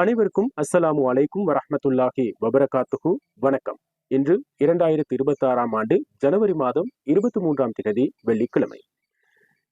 அனைவருக்கும் அஸ்ஸலாமு அலைக்கும் வரஹ்மத்துல்லாஹி வபரகாத்துஹு. வணக்கம். இன்று 2026ஆம் ஆண்டு ஜனவரி மாதம் 23ஆம் திகதி வெள்ளிக்கிழமை.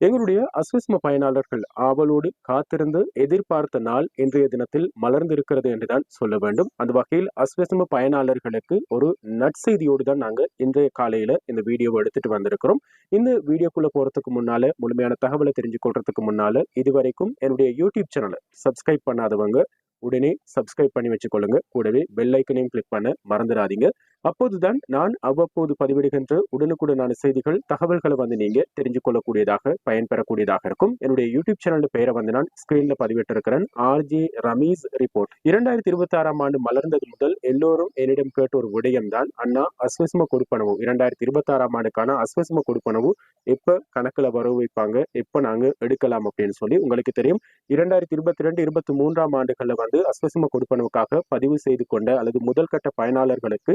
எங்களுடைய அஸ்விஸ்ம பயனாளர்கள் ஆவலோடு காத்திருந்து எதிர்பார்த்த நாள் இன்றைய தினத்தில் மலர்ந்திருக்கிறது என்றுதான் சொல்ல வேண்டும். அந்த வகையில் அஸ்விஸ்ம பயனாளர்களுக்கு ஒரு நற்செய்தியோடு தான் நாங்க இன்றைய காலையில இந்த வீடியோவை எடுத்துட்டு வந்திருக்கிறோம். இந்த வீடியோக்குள்ள போறதுக்கு முன்னால, முழுமையான தகவலை தெரிஞ்சு கொள்றதுக்கு முன்னால, இதுவரைக்கும் என்னுடைய யூடியூப் சேனலை சப்ஸ்கிரைப் பண்ணாதவங்க உடனே சப்ஸ்கிரைப் பண்ணி வச்சுக்கொள்ளுங்க. கூடவே பெல் ஐக்கனையும் கிளிக் பண்ண மறந்துடாதீங்க. அப்போதுதான் நான் அவ்வப்போது பதிவிடுகின்ற உடனுக்குடனான செய்திகள், தகவல்களை நீங்க தெரிஞ்சு கொள்ளக்கூடியதாக, பயன்பெறக்கூடியதாக இருக்கும். என்னுடைய யூடியூப் சேனல் பெயரை நான் ஸ்கிரீன்ல பதிவிட்டிருக்கிறேன். RJ Ramees report. 2026ஆம் ஆண்டு மலர்ந்தது முதல் எல்லோரும் என்னிடம் கேட்ட ஒரு விடயம் தான், அண்ணா அஸ்விஸ்ம கொடுப்பனவு 2026ஆம் ஆண்டுக்கான அஸ்விஸ்ம கொடுப்பனவு எப்ப கணக்குல வரவு வைப்பாங்க, எப்ப நாங்க எடுக்கலாம் அப்படின்னு சொல்லி. உங்களுக்கு தெரியும், 2022, 23ஆம் ஆண்டுகள்ல அஸ்விஸ்ம கொடுப்பனவுக்காக பதிவு செய்து கொண்ட அல்லது முதல் கட்ட பயனாளர்களுக்கு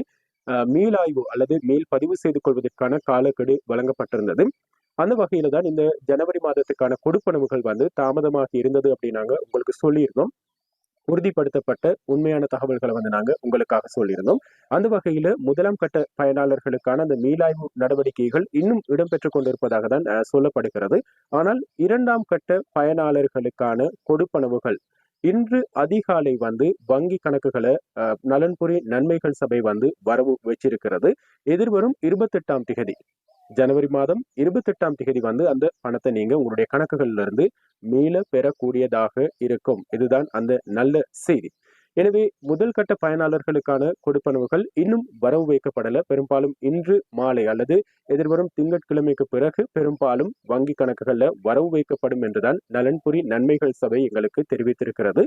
மீளாய்வு அல்லது மீள் பதிவு செய்து கொள்வதற்கான காலக்கெடு வழங்கப்பட்டிருந்தது. அந்த வகையில தான் இந்த ஜனவரி மாதத்துக்கான கொடுப்பனவுகள் தாமதமாகி இருந்தது அப்படின்னு நாங்க உங்களுக்கு சொல்லியிருந்தோம். உறுதிப்படுத்தப்பட்ட உண்மையான தகவல்களை நாங்க உங்களுக்காக சொல்லியிருந்தோம். அந்த வகையில முதலாம் கட்ட பயனாளர்களுக்கான அந்த மீளாய்வு நடவடிக்கைகள் இன்னும் இடம்பெற்றுக் கொண்டிருப்பதாக தான் சொல்லப்படுகிறது. ஆனால் இரண்டாம் கட்ட பயனாளர்களுக்கான கொடுப்பனவுகள் இன்று அதிகாலை வங்கி கணக்குகளை நலன்புரி நன்மைகள் சபை வரவு வச்சிருக்கிறது. எதிர்வரும் 28ஆம் திகதி, ஜனவரி மாதம் 28ஆம் திகதி அந்த பணத்தை நீங்க உங்களுடைய கணக்குகள்ல இருந்து மீள பெறக்கூடியதாக இருக்கும். இதுதான் அந்த நல்ல செய்தி. எனவே முதல் கட்ட பயனாளர்களுக்கான கொடுப்பனவுகள் இன்னும் வரவு வைக்கப்படல. பெரும்பாலும் இன்று மாலை அல்லது எதிர்வரும் திங்கட்கிழமைக்கு பிறகு பெரும்பாலும் வங்கி கணக்குகள்ல வரவு வைக்கப்படும் என்றுதான் நலன்புரி நன்மைகள் சபை எங்களுக்கு தெரிவித்திருக்கிறது.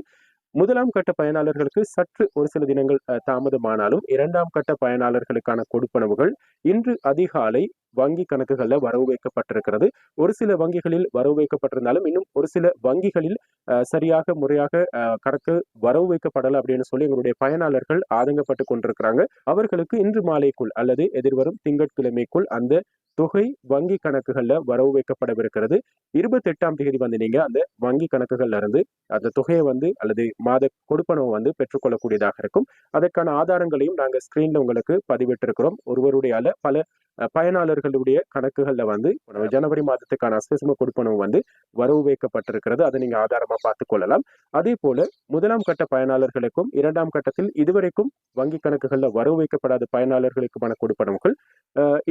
முதலாம் கட்ட பயனாளர்களுக்கு சற்று ஒரு சில தினங்கள் தாமதமானாலும், இரண்டாம் கட்ட பயனாளர்களுக்கான கொடுப்பனவுகள் இன்று அதிகாலை வங்கி கணக்குகள்ல வரவு வைக்கப்பட்டிருக்கிறது. ஒரு சில வங்கிகளில் வரவு வைக்கப்பட்டிருந்தாலும், இன்னும் ஒரு சில வங்கிகளில் சரியாக முறையாக கணக்கு வரவு வைக்கப்படல அப்படின்னு சொல்லி எங்களுடைய பயனாளர்கள் ஆதங்கப்பட்டு கொண்டிருக்கிறாங்க. அவர்களுக்கு இன்று மாலைக்குள் அல்லது எதிர்வரும் திங்கட்கிழமைக்குள் அந்த தொகை வங்கி கணக்குகள்ல வரவு வைக்கப்படவிருக்கிறது. 28ஆம் தேதி நீங்க அந்த வங்கி கணக்குகள்ல இருந்து அந்த தொகையை அல்லது மாத கொடுப்பனவு பெற்றுக்கொள்ளக்கூடியதாக இருக்கும். அதற்கான ஆதாரங்களையும் நாங்க ஸ்கிரீன்ல உங்களுக்கு பதிவிட்டிருக்கிறோம். ஒருவருடைய பல பயனாளர்களுடைய கணக்குகள்ல ஜனவரி மாதத்துக்கான அஸ்விஸ்ம கொடுப்பனவு வரவு வைக்கப்பட்டிருக்கிறது. அதை நீங்க ஆதாரமா பார்த்துக் கொள்ளலாம். அதே போல முதலாம் கட்ட பயனாளர்களுக்கும் இரண்டாம் கட்டத்தில் இதுவரைக்கும் வங்கி கணக்குகள்ல வரவு வைக்கப்படாத பயனாளர்களுக்குமான கொடுப்பனவுகள்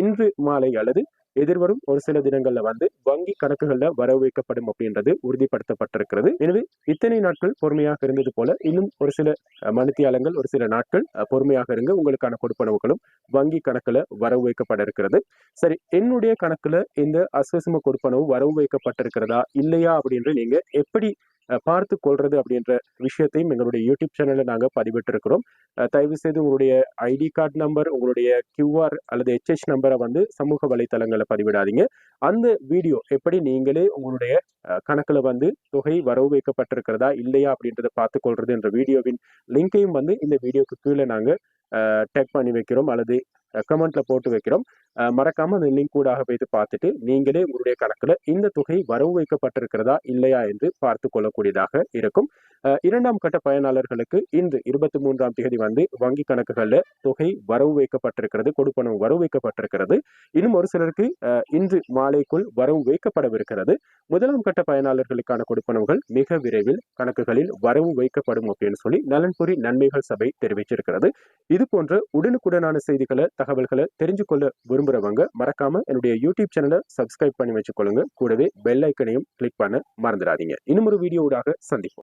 இன்று மாலை அல்லது எதிர்வரும் ஒரு சில தினங்கள்ல வங்கி கணக்குகள்ல வரவு வைக்கப்படும் அப்படின்றது உறுதிப்படுத்தப்பட்டிருக்கிறது. எனவே இத்தனை நாட்கள் பொறுமையாக இருந்தது போல இன்னும் ஒரு சில மணித்தியாலங்கள், ஒரு சில நாட்கள் பொறுமையாக இருங்க. உங்களுக்கான கொடுப்பனவுகளும் வங்கி கணக்குல வரவு வைக்கப்பட இருக்கிறது. சரி, என்னுடைய கணக்குல இந்த அஸ்விஸ்ம கொடுப்பனவு வரவு வைக்கப்பட்டிருக்கிறதா இல்லையா அப்படின்ற நீங்க எப்படி பார்த்து கொள்றது அப்படின்ற விஷயத்தையும் எங்களுடைய யூடியூப் சேனல்ல நாங்க பதிவிட்டிருக்கிறோம். தயவு செய்து உங்களுடைய ஐடி கார்டு நம்பர், உங்களுடைய கியூஆர் அல்லது HH நம்பரை சமூக வலைத்தளங்களை பதிவிடாதீங்க. அந்த வீடியோ எப்படி நீங்களே உங்களுடைய கணக்குல தொகை வரவு வைக்கப்பட்டிருக்கிறதா இல்லையா அப்படின்றத பார்த்துக் கொள்றது என்ற வீடியோவின் லிங்கையும் இந்த வீடியோக்கு கீழே நாங்க டேக் பண்ணி வைக்கிறோம் அல்லது கமெண்ட்ல போட்டு வைக்கிறோம். மறக்காம அந்த லிங்க் கூடாக போயிட்டு பார்த்துட்டு நீங்களே உங்களுடைய கணக்குல இந்த தொகை வரவு வைக்கப்பட்டிருக்கிறதா இல்லையா என்று பார்த்து கொள்ளக்கூடியதாக இருக்கும். இரண்டாம் கட்ட பயனாளர்களுக்கு இன்று 23ஆம் தேதி வங்கி கணக்குகள்ல தொகை வரவு வைக்கப்பட்டிருக்கிறது, கொடுப்பனவு வரவு வைக்கப்பட்டிருக்கிறது. இன்னும் ஒரு சிலருக்கு இன்று மாலைக்குள் வரவு வைக்கப்படவிருக்கிறது. முதலாம் கட்ட பயனாளர்களுக்கான கொடுப்பனவுகள் மிக விரைவில் கணக்குகளில் வரவு வைக்கப்படும் அப்படின்னு சொல்லி நலன்புரி நன்மைகள் சபை தெரிவிச்சிருக்கிறது. இது போன்ற உடனுக்குடனான செய்திகளை, தகவல்களை தெரிஞ்சு கொள்ள விரும்புறவங்க மறக்காம என்னுடைய யூடியூப் சேனலை சப்ஸ்கிரைப் பண்ணி வச்சுக்கொள்ளுங்க. கூடவே பெல் ஐக்கனையும் கிளிக் பண்ண மறந்துடாதீங்க. இன்னும் ஒரு வீடியோவாக சந்திப்போம்.